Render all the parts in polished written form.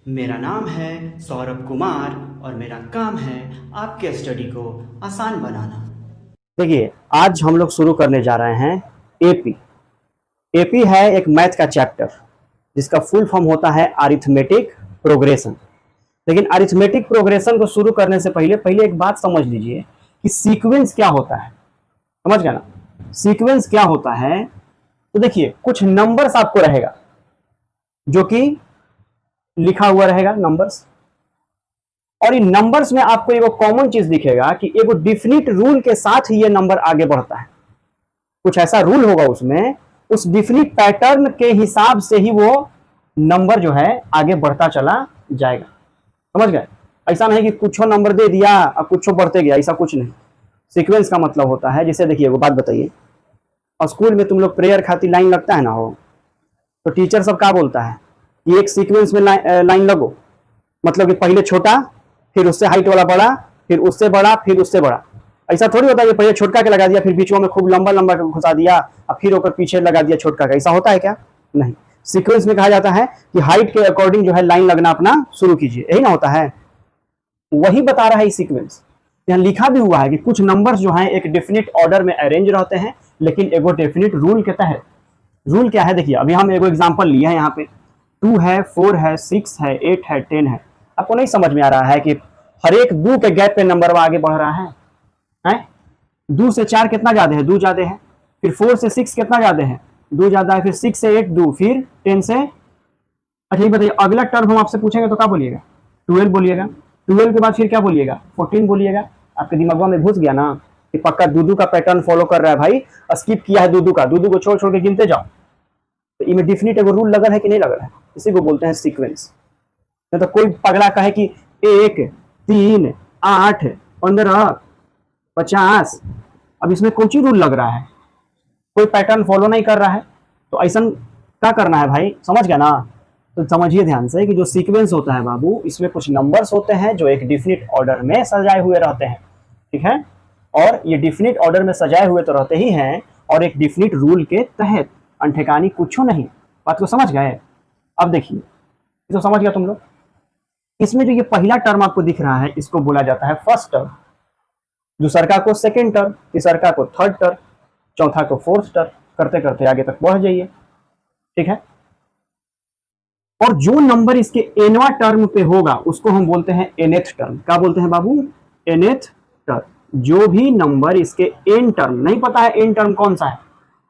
मेरा नाम है सौरभ कुमार और मेरा काम है आपके स्टडी को आसान बनाना। देखिए, आज हम लोग शुरू करने जा रहे हैं एपी। एपी है एक मैथ का चैप्टर जिसका फुल फॉर्म होता है अरिथमेटिक प्रोग्रेशन। लेकिन अरिथमेटिक प्रोग्रेशन को शुरू करने से पहले एक बात समझ लीजिए कि सीक्वेंस क्या होता है। समझ गया ना? सीक्वेंस क्या होता है? तो देखिए, कुछ नंबर्स आपको रहेगा जो कि लिखा हुआ रहेगा नंबर्स, और इन नंबर्स में आपको एक कॉमन चीज दिखेगा कि एक डिफिनिट रूल के साथ ही ये नंबर आगे बढ़ता है। कुछ ऐसा रूल होगा उसमें, उस डिफिनिट पैटर्न के हिसाब से ही वो नंबर जो है आगे बढ़ता चला जाएगा। समझ गए? ऐसा नहीं कि कुछ नंबर दे दिया और कुछ बढ़ते गया, ऐसा कुछ नहीं। सीक्वेंस का मतलब होता है, जैसे देखिए वो बात बताइए, और स्कूल में तुम लोग प्रेयर खातिर लाइन लगता है ना हो, तो टीचर सब क्या बोलता है कि एक सीक्वेंस में लाइन लगो, मतलब कि पहले छोटा, फिर उससे हाइट वाला बड़ा, फिर उससे बड़ा, फिर उससे बड़ा। ऐसा थोड़ी होता है कि पहले छोटका के लगा दिया, फिर बीचों में खूब लंबा लंबा घुसा दिया और फिर होकर पीछे लगा दिया छोटका का। ऐसा होता है क्या? नहीं। सीक्वेंस में कहा जाता है कि हाइट के अकॉर्डिंग जो है लाइन लगना अपना शुरू कीजिए, यही ना होता है। वही बता रहा है सीक्वेंस। यहाँ लिखा भी हुआ है कि कुछ नंबर्स जो हैं एक डेफिनेट ऑर्डर में अरेंज रहते हैं, लेकिन एगो डेफिनेट रूल के तहत। रूल क्या है? देखिए, अभी हम एगो एग्जांपल लिए हैं, यहाँ पे 2 है, 4 है, 6 है, 8 है, 10 है। आपको नहीं समझ में आ रहा है कि हर एक 2 के गैप पे नंबर आगे बढ़ रहा है? 2 से 4 कितना ज्यादा है? 2 ज्यादा है। फिर 4 से 6 कितना ज्यादा है? 2 ज्यादा है। फिर 6 से 8 2, फिर 10 से, अच्छा ये बताइए, अगला टर्म हम आपसे पूछेंगे तो क्या बोलिएगा? 12 बोलिएगा। 12 के बाद फिर क्या बोलिएगा? 14 बोलिएगा। आपके दिमाग में घुस गया ना कि पक्का दूदू का पैटर्न फॉलो कर रहा है भाई, स्किप किया है दूदू का, दूदू को छोड़ छोड़ के गिनते जाओ। तो इनमें डिफिनिट एगो रूल लगल है कि नहीं लगल है? इसी को बोलते हैं सीक्वेंस। तो कोई पगला कहे कि 1 3 8 15 50, अब इसमें कौन सी रूल लग रहा है? कोई पैटर्न फॉलो नहीं कर रहा है। तो ऐसा क्या करना है भाई? समझ गया ना? तो समझिए ध्यान से कि जो सीक्वेंस होता है बाबू, इसमें कुछ नंबर्स होते हैं जो एक डिफिनिट ऑर्डर में सजाए हुए रहते हैं। ठीक है? और ये डिफिनिट ऑर्डर में सजाए हुए तो रहते ही हैं, और एक डिफिनिट रूल के तहत, अनठेकानी कुछ नहीं। बात को समझ गए? अब देखिए, तो समझ गया तुम लोग? इसमें जो ये पहला टर्म आपको दिख रहा है, इसको बोला जाता है फर्स्ट टर्म, दूसरा को सेकेंड टर्म, तीसरा को थर्ड टर्म, चौथा को फोर्थ टर्म, करते करते आगे तक बढ़ जाइए। ठीक है? और जो नंबर इसके एनवा टर्म पे होगा उसको हम बोलते हैं एनेथ टर्म। क्या बोलते हैं बाबू? एनेथ टर्म। जो भी नंबर इसके एन टर्म, नहीं पता है एन टर्म कौन सा है,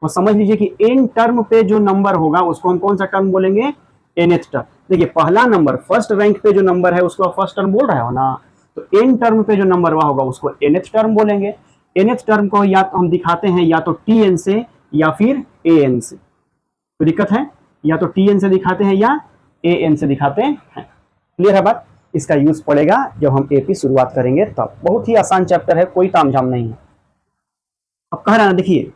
वो समझ लीजिए कि एन टर्म पे जो नंबर होगा उसको हम कौन सा टर्म बोलेंगे? एनेथ टर्म। देखिए, पहला नंबर फर्स्ट रैंक पे जो नंबर है उसको फर्स्ट टर्म बोल रहे हो ना, तो एन टर्म पे जो नंबर वह होगा उसको एनेथ टर्म बोलेंगे। एनेथ टर्म को या तो हम दिखाते हैं या तो टी एन से या फिर ए एन से। तो दिक्कत है, या तो टी एन से दिखाते हैं या ए एन से दिखाते हैं। क्लियर है बात? इसका यूज पड़ेगा जब हम एपी शुरुआत करेंगे तब। बहुत ही आसान चैप्टर है, कोई तामझाम नहीं है। अब कह रहा है ना, देखिए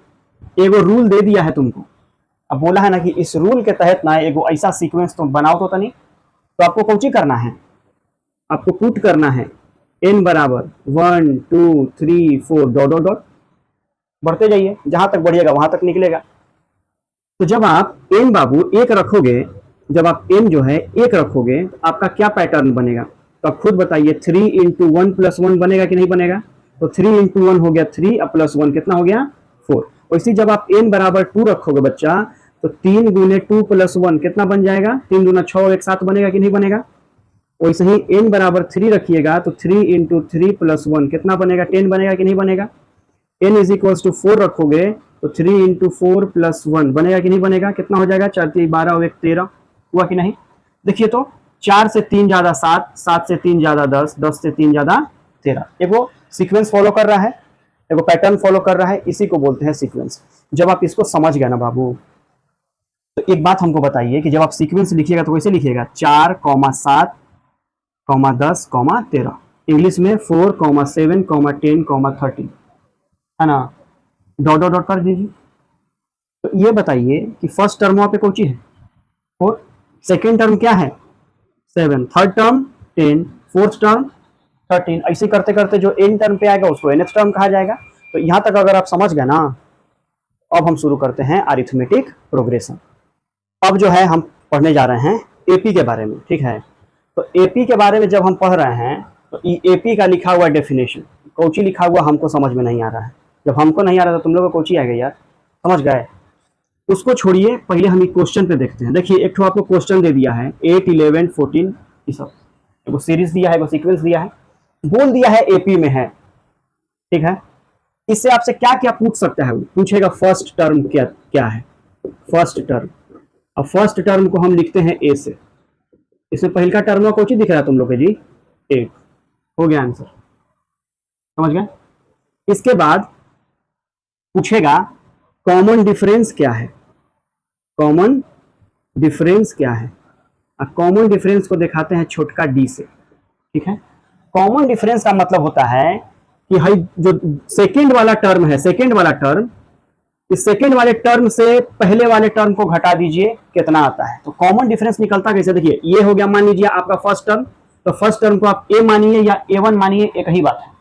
एगो रूल दे दिया है तुमको, अब बोला है ना कि इस रूल के तहत ना एगो ऐसा सीक्वेंस तुम बनाओ तो नहीं, तो आपको कौन सी करना है? आपको पुट करना है n बराबर 1 2 3 4 डॉट डॉट डॉट, बढ़ते जाइए, जहां तक बढ़िएगा वहां तक निकलेगा। तो जब आप n बाबू 1 रखोगे, जब आप n जो है 1 रखोगे, आपका क्या पैटर्न बनेगा? तो आप खुद बताइए, 3 इंटू 1 प्लस 1 बनेगा कि नहीं बनेगा? तो 3 इंटू 1 हो गया 3, अब प्लस 1 कितना हो गया? 4। वैसे जब आप n बराबर 2 रखोगे बच्चा, तो 3 गुने 2 प्लस 1 कितना बन जाएगा? 3 दूना 6, एक साथ बनेगा कि नहीं बनेगा? वैसे ही n बराबर 3 रखिएगा, तो 3 इंटू 3 प्लस 1 कितना बनेगा? 10 बनेगा कि नहीं बनेगा? n इज इक्वल टू 4 रखोगे, तो 3 इंटू 4 प्लस 1 बनेगा कि नहीं बनेगा? कितना हो जाएगा? 4 3 12 और 1 13, हुआ कि नहीं? देखिए, तो 4 से 3 ज्यादा 7, 7 से 3 ज्यादा 10, 10 से 3 ज्यादा 13। एगो सीक्वेंस फॉलो कर रहा है, एगो पैटर्न फॉलो कर रहा है, इसी को बोलते हैं सीक्वेंस। जब आप इसको समझ गए ना बाबू, तो एक बात हमको बताइए कि जब आप सीक्वेंस लिखिएगा तो कैसे लिखिएगा? 4 7 10 13, इंग्लिश में 4 7 10 13, है ना? डॉट डॉट डॉट कर दीजिए। तो ये बताइए कि फर्स्ट टर्म वहां पे कौन सी है? 4, सेकेंड टर्म क्या है? 7, थर्ड टर्म 10, फोर्थ टर्म 13। ऐसे करते करते जो एन टर्म पे आएगा उसको एनथ टर्म कहा जाएगा। तो यहां तक अगर आप समझ गए ना, अब हम शुरू करते हैं अरिथमेटिक प्रोग्रेशन। अब जो है हम पढ़ने जा रहे हैं एपी के बारे में। ठीक है? तो तो एपी के बारे में जब हम पढ़ रहे हैं तो एपी का लिखा हुआ डेफिनेशन कोची लिखा हुआ हमको समझ में नहीं आ रहा है। जब हमको नहीं आ रहा था तुम लोगों को कोची आएगा यार, समझ गए। उसको छोड़िए, पहले हम एक क्वेश्चन पे देखते हैं। देखिए एक तो आपको क्वेश्चन दे दिया है 8, 11, 14 ये सब, वो सीरीज दिया है, वो सीक्वेंस दिया है, बोल दिया है एपी में है, ठीक है। इससे आपसे क्या क्या पूछ सकता है, वो पूछेगा फर्स्ट टर्म क्या क्या है, फर्स्ट टर्म। अब फर्स्ट टर्म को हम लिखते हैं ए से, इसमें पहल का टर्म का कोची दिख रहा है तुम लोग को जी, 8 हो गया आंसर, समझ गए। इसके बाद पूछेगा कॉमन डिफरेंस क्या है, कॉमन डिफरेंस क्या है। कॉमन डिफरेंस को दिखाते हैं छोटका डी से, ठीक है। कॉमन डिफरेंस का मतलब होता है कि हाई जो सेकंड वाला टर्म है, सेकंड वाला टर्म, इस सेकंड वाले टर्म से पहले वाले टर्म को घटा दीजिए कितना आता है। तो कॉमन डिफरेंस निकलता कैसे, देखिए ये हो गया मान लीजिए आपका फर्स्ट टर्म, तो फर्स्ट टर्म को आप ए मानिए या A1 मानिए, एक ही बात है।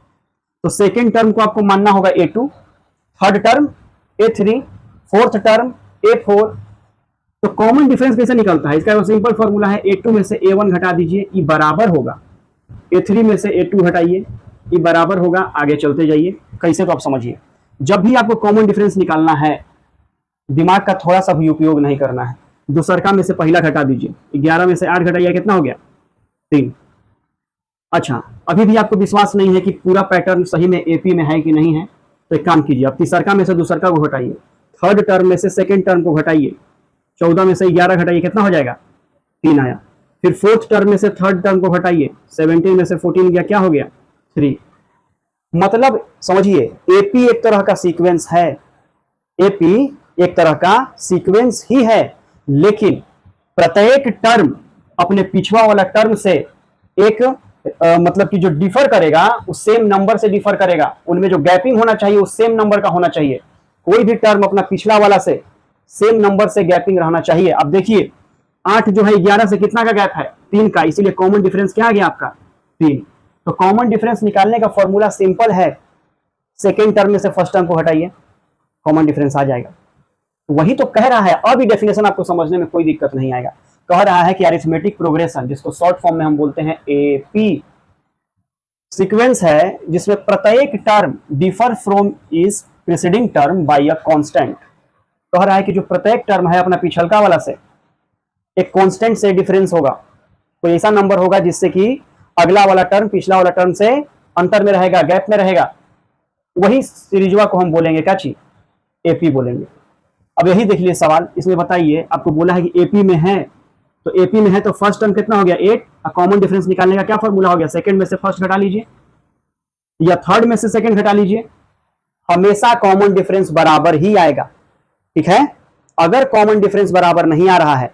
तो सेकंड टर्म को आपको मानना होगा A2, third term A3, fourth term A4। तो कॉमन डिफरेंस कैसे निकलता है, इसका सिंपल फॉर्मूला है A2 में से A1 घटा दीजिए, ये बराबर होगा A3 में से A2 घटाइए, ये बराबर होगा, आगे चलते जाइए। कैसे, तो आप समझिए। जब भी आपको कॉमन डिफरेंस निकालना है दिमाग का थोड़ा सा भी उपयोग नहीं करना है। दूसरका में से पहला घटा दीजिए, 11 में से 8 घटाइए, कितना हो गया 3। अच्छा, अभी भी आपको विश्वास नहीं है कि पूरा पैटर्न सही में एपी में है कि नहीं है, तो एक काम कीजिए, आप तीसरका में से दूसरका को घटाइए, थर्ड टर्म में से सेकंड टर्म को घटाइए, 14 में से 11 घटाइए, कितना हो जाएगा 3 आया। फिर फोर्थ टर्म में से थर्ड टर्म को घटाइए, 17 में से 14 गया, क्या हो गया 3। मतलब समझिए एपी एक तरह का सीक्वेंस है, एपी एक तरह का सीक्वेंस ही है, लेकिन प्रत्येक टर्म अपने पिछवा वाला टर्म से एक मतलब कि जो डिफर करेगा उस सेम नंबर से डिफर करेगा, उनमें जो गैपिंग होना चाहिए उस सेम नंबर का होना चाहिए। कोई भी टर्म अपना पिछला वाला से सेम नंबर से गैपिंग रहना चाहिए। अब देखिए 8 जो है 11 से कितना का गैप है 3 का, इसीलिए कॉमन डिफरेंस क्या आ गया आपका 3। तो कॉमन डिफरेंस निकालने का फॉर्मूला सिंपल है, सेकेंड टर्म में से फर्स्ट टर्म को हटाइए, कॉमन डिफरेंस आ जाएगा। वही तो कह रहा है, अभी डेफिनेशन आपको समझने में कोई दिक्कत नहीं आएगा। कह रहा है कि अरिथमेटिक प्रोग्रेशन, जिसको शॉर्ट फॉर्म में हम बोलते हैं एपी, सीक्वेंस है जिसमें प्रत्येक term differ from is preceding term by a constant. कह रहा है कि जो प्रत्येक टर्म है अपना पिछलका वाला से एक कांस्टेंट से डिफरेंस होगा, कोई ऐसा नंबर होगा जिससे कि अगला वाला टर्म पिछला वाला टर्म से अंतर में रहेगा, गैप में रहेगा, वही सीरीजवा को हम बोलेंगे क्या चीज, एपी बोलेंगे। अब यही देख लीजिए सवाल, इसमें बताइए, आपको बोला है कि एपी में है, तो एपी में है तो फर्स्ट टर्म कितना हो गया 8, कॉमन डिफरेंस निकालने का क्या फॉर्मूला हो गया, सेकंड में से फर्स्ट घटा लीजिए या थर्ड में से सेकंड घटा लीजिए, हमेशा कॉमन डिफरेंस बराबर ही आएगा, ठीक है। अगर कॉमन डिफरेंस बराबर नहीं आ रहा है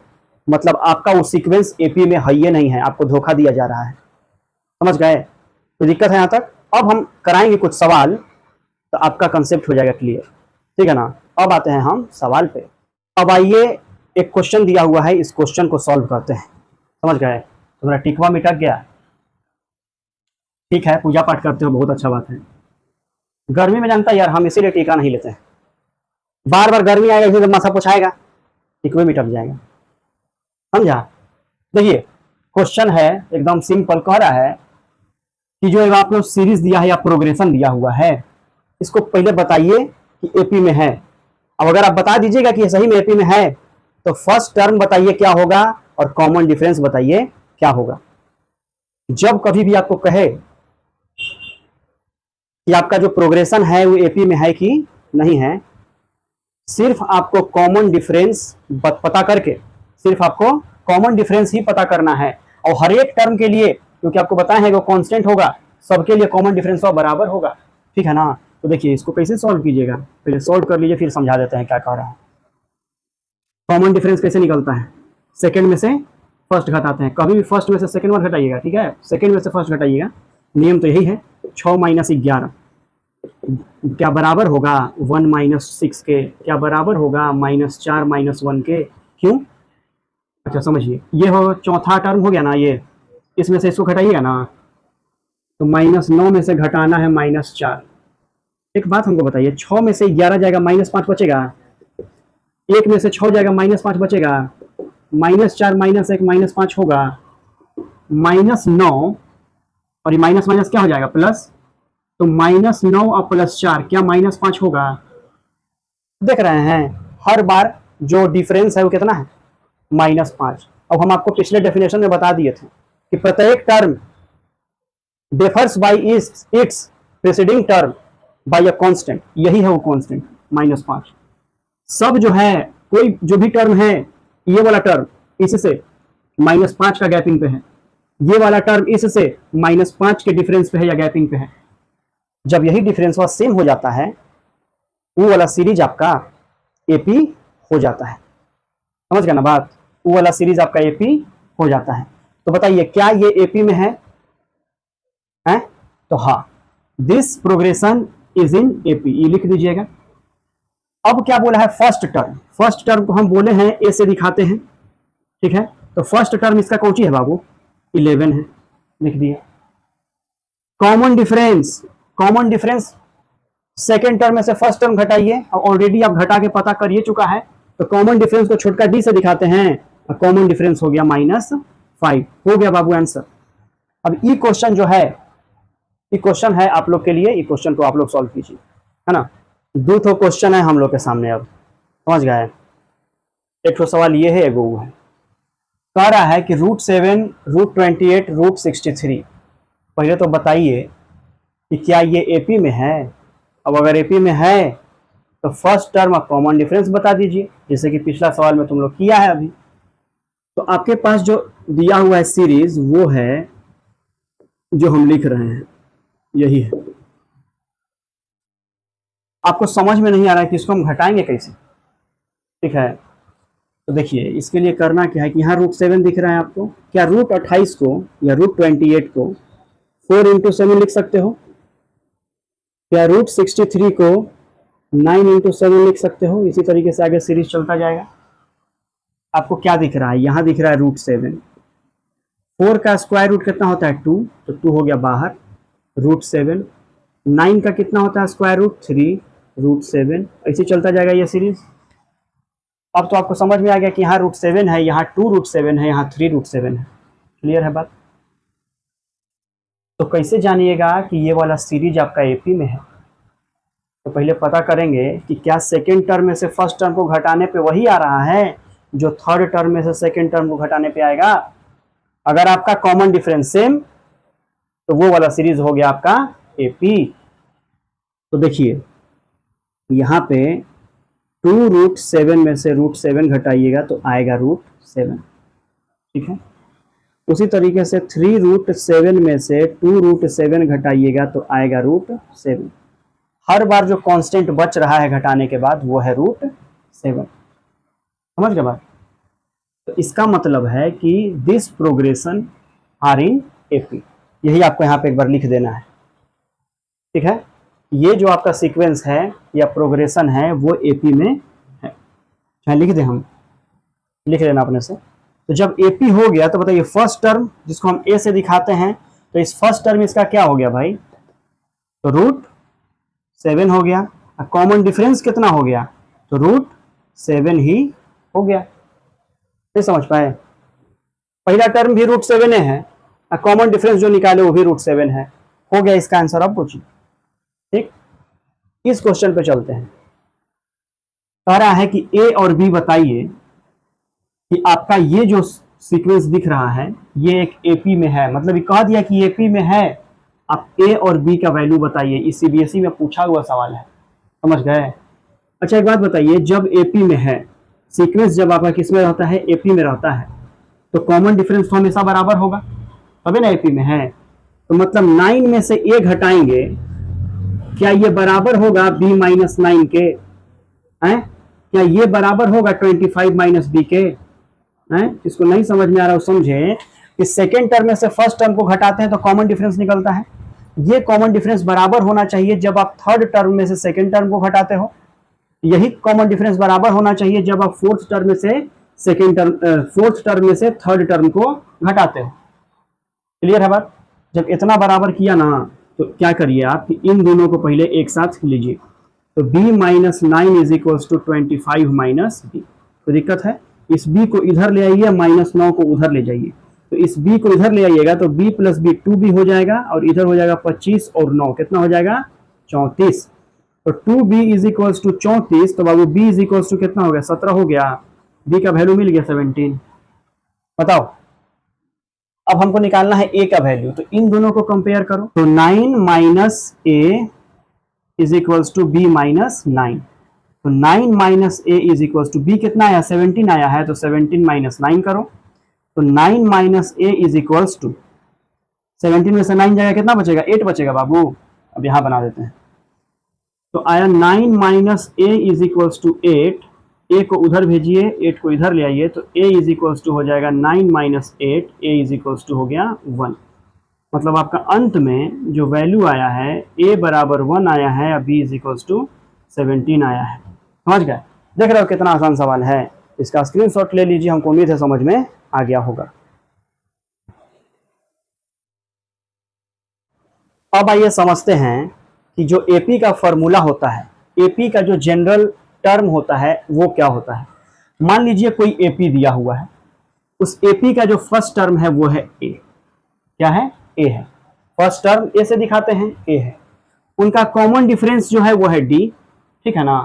मतलब आपका वो सीक्वेंस एपी में है ही नहीं है, आपको धोखा दिया जा रहा है, समझ गए। तो दिक्कत है यहाँ तक। अब हम कराएंगे कुछ सवाल तो आपका कंसेप्ट हो जाएगा क्लियर, ठीक है ना। अब आते हैं हम सवाल पे। अब आइए, एक क्वेश्चन दिया हुआ है, इस क्वेश्चन को सॉल्व करते हैं, समझ गए। तुम्हारा टिकवा मिटा गया, ठीक है, पूजा पाठ करते हो, बहुत अच्छा बात है। गर्मी में जानता है यार हम इसीलिए टीका नहीं लेते हैं, बार बार गर्मी आएगा इसी माथा पोछाएगा, टिकवे मिट जाएगा, समझा। देखिए क्वेश्चन है एकदम सिंपल, कह रहा है कि जो आपको सीरीज दिया है या प्रोग्रेशन दिया हुआ है, इसको पहले बताइए कि एपी में है। अब अगर आप बता दीजिएगा कि सही में एपी में है तो फर्स्ट टर्म बताइए क्या होगा और कॉमन डिफरेंस बताइए क्या होगा। जब कभी भी आपको कहे कि आपका जो प्रोग्रेशन है वो एपी में है कि नहीं है, सिर्फ आपको कॉमन डिफरेंस पता करके, सिर्फ आपको कॉमन डिफरेंस ही पता करना है। और हर एक टर्म के लिए, क्योंकि आपको बताया है वो कांस्टेंट होगा, सबके लिए कॉमन डिफरेंस बराबर होगा, ठीक है ना। तो देखिए इसको कैसे सॉल्व कीजिएगा, पहले सॉल्व कर लीजिए फिर समझा देते हैं क्या कह रहा है। कॉमन डिफरेंस कैसे निकलता है, सेकंड में से फर्स्ट घटाते हैं, कभी भी फर्स्ट में से सेकंड बार घटाइएगा, ठीक है, सेकंड में से फर्स्ट घटाइएगा, नियम तो यही है। 6 - 11 क्या बराबर होगा 1 - 6 के, क्या बराबर होगा -4 - 1 के, क्यों। अच्छा समझिए, ये हो चौथा टर्म हो गया ना, ये इसमें से इसको घटाइएगा ना, तो -9 में से घटाना है -4। एक बात हमको बताइए, 6 में से 11 जाएगा, -5 बचेगा, 1 में से 6 जाएगा, -5 बचेगा, -4 - 1 -5 होगा, -9 और ये माइनस माइनस क्या हो जाएगा प्लस, तो -9 और +4 क्या -5 होगा। देख रहे हैं हर बार जो डिफरेंस है वो कितना है, -5। अब हम आपको पिछले डेफिनेशन में बता दिए थे कि प्रत्येक term differs bye it's preceding term by a constant, यही है वो कांस्टेंट -5। सब जो है कोई जो भी टर्म है, ये वाला टर्म इससे -5 का गैपिंग पे है, ये वाला टर्म इससे -5 के डिफरेंस पे है या गैपिंग पे है। जब यही डिफरेंस सेम हो जाता है, वो वाला सीरीज आपका एपी हो जाता है। समझ गए ना बात, वो वाला सीरीज आपका एपी हो जाता है। तो बताइए क्या ये एपी में है? तो हाँ, this progression is in AP, ये लिख दीजिएगा। अब क्या बोला है, फर्स्ट टर्म, फर्स्ट टर्म को हम बोले हैं ए से दिखाते हैं, ठीक है। तो फर्स्ट टर्म इसका कौन सी है बाबू, 11 है, लिख दिया। Common difference, common difference second term में से फर्स्ट टर्म घटाइए, और ऑलरेडी आप घटा के पता कर ही चुका है, तो कॉमन डिफरेंस को छोटका डी से दिखाते हैं, और कॉमन डिफरेंस हो गया -5, हो गया बाबू आंसर। अब ये क्वेश्चन जो है, ये क्वेश्चन है आप लोग के लिए, ये क्वेश्चन को आप लोग सॉल्व कीजिए, है ना। 2 तो क्वेश्चन है हम लोग के सामने, अब समझ गए। एक तो सवाल ये है, एगो वो है, कह रहा है कि √7, √28, √63। पहले तो बताइए कि क्या ये एपी में है। अब अगर एपी में है तो फर्स्ट टर्म और कॉमन डिफरेंस बता दीजिए, जैसे कि पिछला सवाल में तुम लोग किया है अभी। तो आपके पास जो दिया हुआ है सीरीज, वो है जो हम लिख रहे हैं, यही है। आपको समझ में नहीं आ रहा है कि इसको हम घटाएंगे कैसे, ठीक है। तो देखिए इसके लिए करना क्या है कि यहाँ √7 दिख रहा है आपको, क्या √28 को या √28 को 4 × 7 लिख सकते हो, क्या √63 को 9 × 7 लिख सकते हो। इसी तरीके से आगे सीरीज चलता जाएगा। आपको क्या दिख रहा है, यहाँ दिख रहा है √7, 4 का स्क्वायर रूट कितना होता है 2, तो 2 हो गया बाहर, √7, 9 का कितना होता है स्क्वायर रूट 3, √7, ऐसे चलता जाएगा ये सीरीज। अब तो आपको समझ में आ गया कि यहाँ √7 है, यहाँ 2√7 है, यहाँ 3√7 है। क्लियर है बात। तो कैसे जानिएगा कि ये वाला सीरीज आपका एपी में है, तो पहले पता करेंगे कि क्या सेकेंड टर्म में से फर्स्ट टर्म को घटाने पे वही आ रहा है जो थर्ड टर्म में से सेकेंड टर्म को घटाने पे आएगा। अगर आपका कॉमन डिफरेंस सेम, तो वो वाला सीरीज हो गया आपका एपी। तो देखिए यहाँ पे 2√7 में से √7 घटाइएगा तो आएगा √7, ठीक है। उसी तरीके से 3√7 में से 2√7 घटाइएगा तो आएगा √7। हर बार जो कांस्टेंट बच रहा है घटाने के बाद वो है √7। समझ गए बात। तो इसका मतलब है कि this progression are in AP, यही आपको यहाँ पे एक बार लिख देना है, ठीक है। ये जो आपका सीक्वेंस है या प्रोग्रेशन है वो एपी में है, चाहे लिख दें हम, लिख लेना अपने से। तो जब एपी हो गया तो बताइए फर्स्ट टर्म जिसको हम ए से दिखाते हैं, तो इस फर्स्ट टर्म इसका क्या हो गया भाई, तो √7 हो गया। कॉमन डिफरेंस कितना हो गया, तो √7 ही हो गया। नहीं समझ पाए, पहला टर्म भी √7 है, कॉमन डिफरेंस जो निकाले वो भी √7 है, हो गया इसका आंसर। अब पूछिए, ठीक। इस क्वेश्चन पे चलते हैं। कह रहा है कि ए और बी बताइए कि आपका ये जो सीक्वेंस दिख रहा है ये एक एपी में है, मतलब ये कह दिया कि एपी में है, आप ए और बी का वैल्यू बताइए। इस सीबीएसई में पूछा हुआ सवाल है, समझ गए। अच्छा एक बात बताइए, जब एपी में है सीक्वेंस, जब आपका किस में रहता है, एपी में रहता है, तो कॉमन डिफरेंस तो हमेशा बराबर होगा, तभी ना एपी में है। तो मतलब 9 में से ए घटाएंगे, क्या ये बराबर होगा b - 9 के, हैं? क्या ये बराबर होगा 25 - b के, हैं? इसको नहीं समझ में आ रहा हो समझे कि सेकेंड टर्म में से फर्स्ट टर्म को घटाते हैं तो कॉमन डिफरेंस निकलता है। ये कॉमन डिफरेंस बराबर होना चाहिए जब आप थर्ड टर्म में से सेकेंड टर्म को घटाते हो, यही कॉमन डिफरेंस बराबर होना चाहिए जब आप फोर्थ टर्म में से थर्ड टर्म को घटाते हो। क्लियर है बात। जब इतना बराबर किया ना, तो क्या करिए आप कि इन दोनों को पहले एक साथ लीजिए, तो b - 9 = 25 - b। तो दिक्कत है, इस b को इधर ले आइए, -9 को उधर ले जाइए, तो तो इस b को इधर ले आइएगा तो b प्लस बी 2b हो जाएगा और इधर हो जाएगा 25 और 9 कितना हो जाएगा 34। तो 2b इज इक्वल्स टू 34, तो बाबू b इज इक्वल्स टू कितना हो गया 17 हो गया, b का वैल्यू मिल गया 17। बताओ अब हमको निकालना है a का वैल्यू, तो इन दोनों को कंपेयर करो। तो 9 minus a is equals to b minus 9, तो 9 minus a is equals to b कितना आया 17 आया है, तो 17 माइनस 9 करो, तो 9 minus a is equals to 17 में से 9 जाएगा कितना बचेगा 8 बचेगा बाबू। अब यहां बना देते हैं, तो आया 9 minus a is equals to 8, a को उधर भेजिए 8 को इधर ले आइए, तो a इज इक्वल्स टू हो जाएगा 9 minus 8, a is equals to हो गया 1। मतलब आपका अंत में जो वैल्यू आया है a बराबर 1 आया है और b इज इक्वल्स टू 17 आया है। समझ गए? देख रहे हो कितना आसान सवाल है। इसका स्क्रीनशॉट ले लीजिए, हमको उम्मीद है समझ में आ गया होगा। अब आइए समझते हैं कि जो एपी का फॉर्मूला होता है, एपी का जो जनरल टर्म होता है वो क्या होता है। मान लीजिए कोई एपी दिया हुआ है, उस एपी का जो फर्स्ट टर्म है वो है ए। क्या है? ए है। फर्स्ट टर्म ए से दिखाते हैं, ए है। उनका कॉमन डिफरेंस जो है वो है डी, ठीक है ना।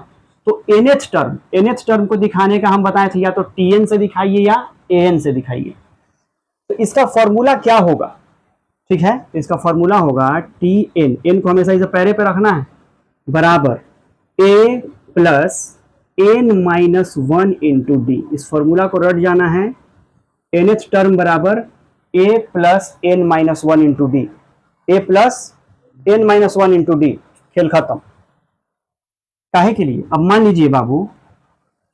तो nth टर्म को दिखाने का हम बताए थे या तो tn से दिखाइए या an से दिखाइए। तो इसका फॉर्मूला क्या होगा, ठीक है, इसका फॉर्मूला होगा tn, n को हमेशा इसे पैरे पे रखना है, बराबर a plus n minus 1 into D. इस फॉर्मूला को रट जाना है, nth टर्म बराबर a plus n minus 1 into D, a plus n minus 1 into D. खेल खत्म। काहे के लिए? अब मान लीजिए बाबू,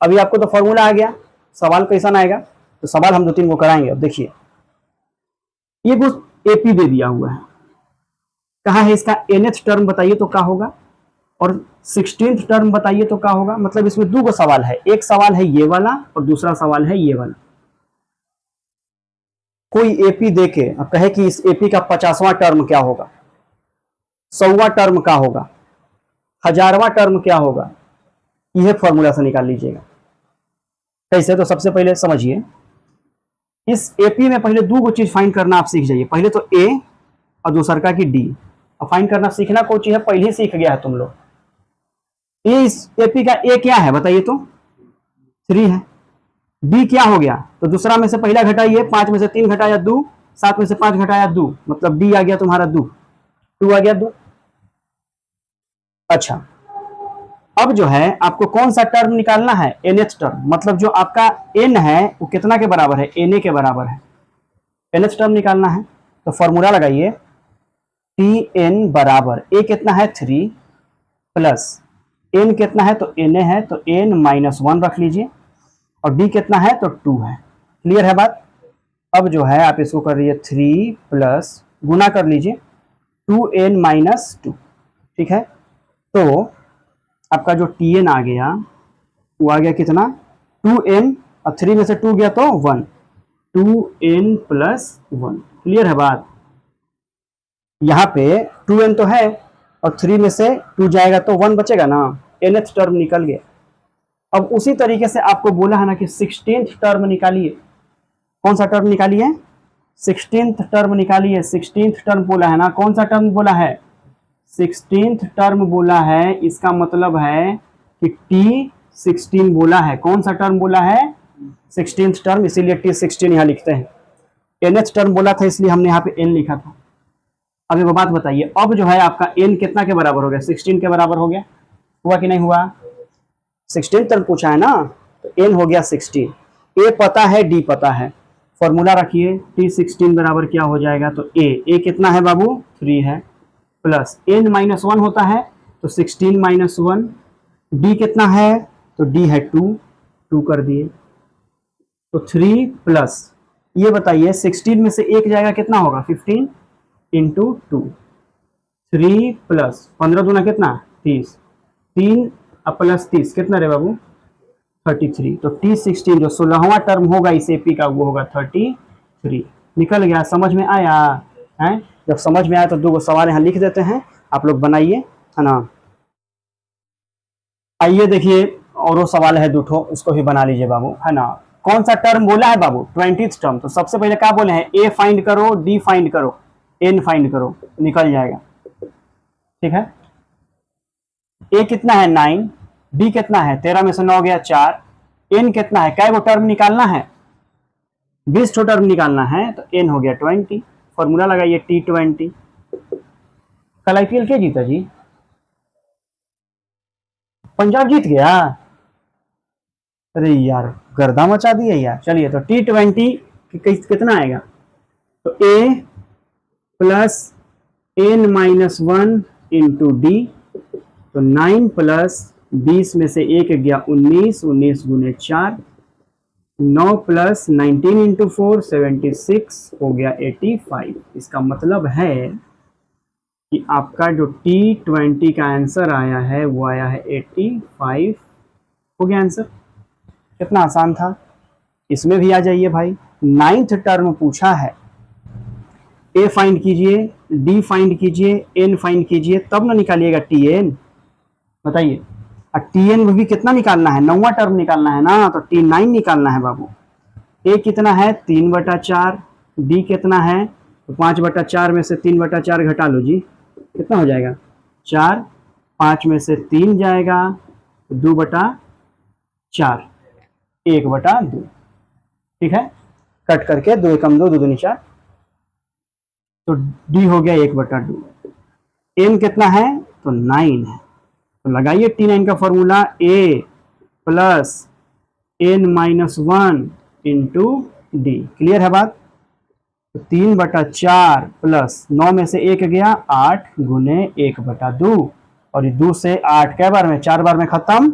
अभी आपको तो फॉर्मूला आ गया, सवाल कैसा आएगा, तो सवाल हम 2-3 को कराएंगे। अब देखिए, ये कुछ एपी दे दिया हुआ है, कहा है इसका nth टर्म बताइए तो क्या होगा, और 16th टर्म बताइए तो क्या होगा। मतलब इसमें 2 सवाल है, एक सवाल है ये वाला और दूसरा सवाल है ये वाला। कोई एपी देके अब कहे कि इस एपी का 50वां टर्म क्या होगा, 100वां टर्म क्या होगा, 1000वां टर्म क्या होगा, यह फॉर्मूला से निकाल लीजिएगा। कैसे? तो सबसे पहले समझिए, इस एपी में पहले 2 चीज फाइंड करना आप सीख जाइए। पहले तो ए और दूसर का की डी। अब फाइंड करना सीखना कोई चीज है, पहले ही सीख गया है तुम लोग। ए इस एपी का ए क्या है बताइए तो 3 है। डी क्या हो गया, तो दूसरा में से पहला घटाइए, 5 में से 3 घटाया 2, 7 में से 5 घटाया 2, मतलब डी आ गया तुम्हारा 2 आ गया 2। अच्छा, अब जो है आपको कौन सा टर्म निकालना है, nth टर्म। मतलब जो आपका n है वो कितना के बराबर है, na के बराबर है। nth टर्म निकालना है तो फॉर्मूला लगाइए, tn बराबर a कितना है 3 प्लस n कितना है तो na है, तो n माइनस 1 रख लीजिए, और d कितना है तो 2 है। क्लियर है बात? अब जो है आप इसको कर लीजिए 3 प्लस गुना कर लीजिए 2n माइनस 2, ठीक है। तो आपका जो tn आ गया वो आ गया कितना 2n, और 3 में से 2 गया तो 1, 2n प्लस 1। क्लियर है बात? यहाँ पे 2n तो है और 3 में से 2 जाएगा तो 1 बचेगा ना, nth टर्म निकल गया। अब उसी तरीके से आपको बोला है ना कि 16th टर्म निकालिए। कौन सा टर्म निकालिए? 16th टर्म निकालिए। 16th टर्म बोला है ना, कौन सा टर्म बोला है? 16th टर्म बोला है। इसका मतलब है कि T16 बोला है। कौन सा टर्म बोला है? 16th टर्म, इसीलिए T16 यहाँ लिखते हैं। nth टर्म बोला था इसलिए हमने यहाँ पे n लिखा था। अब एक बात बताइए, अब जो है आपका n कितना के बराबर हो गया? 16 के बराबर हो गया। हुआ कि नहीं हुआ? 16 टर्म पूछा है ना, तो n हो गया 16। a पता है, d पता है, फॉर्मूला रखिए। T16 बराबर क्या हो जाएगा? तो a कितना है बाबू? 3 है, प्लस n माइनस 1 होता है तो 16 माइनस 1। d कितना है? तो d है 2 कर दिए, तो 3 प्लस ये बताइए 16 में से 1 जाएगा कितना होगा? 15 इंटू 2, 3 प्लस 15 दूना कितना? 30, 3 प्लस 30 कितना रे बाबू? 33। तो T16 जो 16वां टर्म होगा इस एपी का वो होगा 33। निकल गया? समझ में आया है? जब समझ में आया तो 2 सवाल यहाँ लिख देते हैं, आप लोग बनाइए, है ना। आइए देखिए, और वो सवाल है 2 ठो, उसको भी बना लीजिए बाबू, है ना। कौन सा टर्म बोला है बाबू? 20th term. तो सबसे पहले क्या बोले हैं? ए फाइंड करो, डी फाइंड करो, एन फाइंड करो, निकल जाएगा। ठीक है, ए कितना है 9, डी कितना है 13 में से 9 गया 4, एन कितना है, क्या वो टर्म निकालना है? 20 ठो टर्म निकालना है, तो एन हो गया 20। फॉर्मूला लगाइए T20। कल आईपीएल क्या जीता जी? पंजाब जीत गया। अरे यार गर्दा मचा दिया यार। चलिए तो T20 कितना आएगा? तो A plus N minus 1 into D, तो 9 प्लस 20 में से 1 गया 19, 19 गुने 4, 9 प्लस 19 इंटू 4 76 हो गया 85। इसका मतलब है कि आपका जो T20 का आंसर आया है वो आया है 85। हो गया आंसर। कितना आसान था। इसमें भी आ जाइए भाई। 9th टर्म पूछा है, ए फाइंड कीजिए, डी फाइंड कीजिए, एन फाइंड कीजिए, तब ना निकालिएगा Tn। बताइए, और Tn में भी कितना निकालना है? 9वां टर्म निकालना है ना, तो T9 निकालना है बाबू। ए कितना है 3/4, डी कितना है तो 5/4 में से 3/4 घटा लो जी, कितना हो जाएगा 4, 5 में से 3 जाएगा 2/4, 1/2। ठीक है, कट करके 2 एकम 2, 2 दूनी 4, तो डी हो गया 1/2। एन कितना है तो 9 है, तो लगाइए T9 का formula, A plus N minus 1 into D. Clear है बात? तो 3/4 प्लस 9 में से 1 गया 8 गुने 1/2, और ये 2 से 8 कै बार में? 4 बार में खत्म।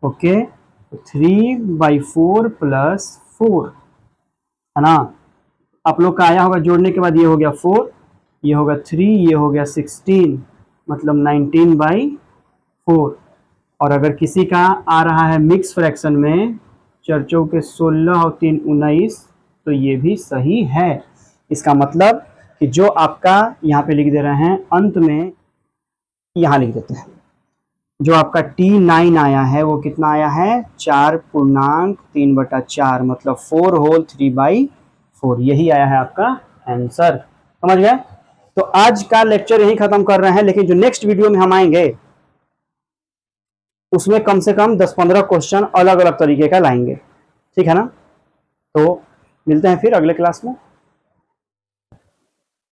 ओके, 3/4 प्लस 4 है ना। आप लोग का आया होगा जोड़ने के बाद, ये हो गया 4, ये होगा 3, ये हो गया 16, मतलब 19/4। और अगर किसी का आ रहा है मिक्स फ्रैक्शन में 4 चौके 16 और 3 19, तो ये भी सही है। इसका मतलब कि जो आपका यहाँ पे लिख दे रहे हैं अंत में, यहाँ लिख देते हैं, जो आपका T9 आया है वो कितना आया है 4.3/4, मतलब 4 होल 3/4। यही आया है आपका आंसर। समझ गए? तो आज का लेक्चर यही खत्म कर रहे हैं, लेकिन जो नेक्स्ट वीडियो में हम आएंगे उसमें कम से कम 10-15 क्वेश्चन अलग अलग तरीके का लाएंगे। ठीक है ना? तो मिलते हैं फिर अगले क्लास में।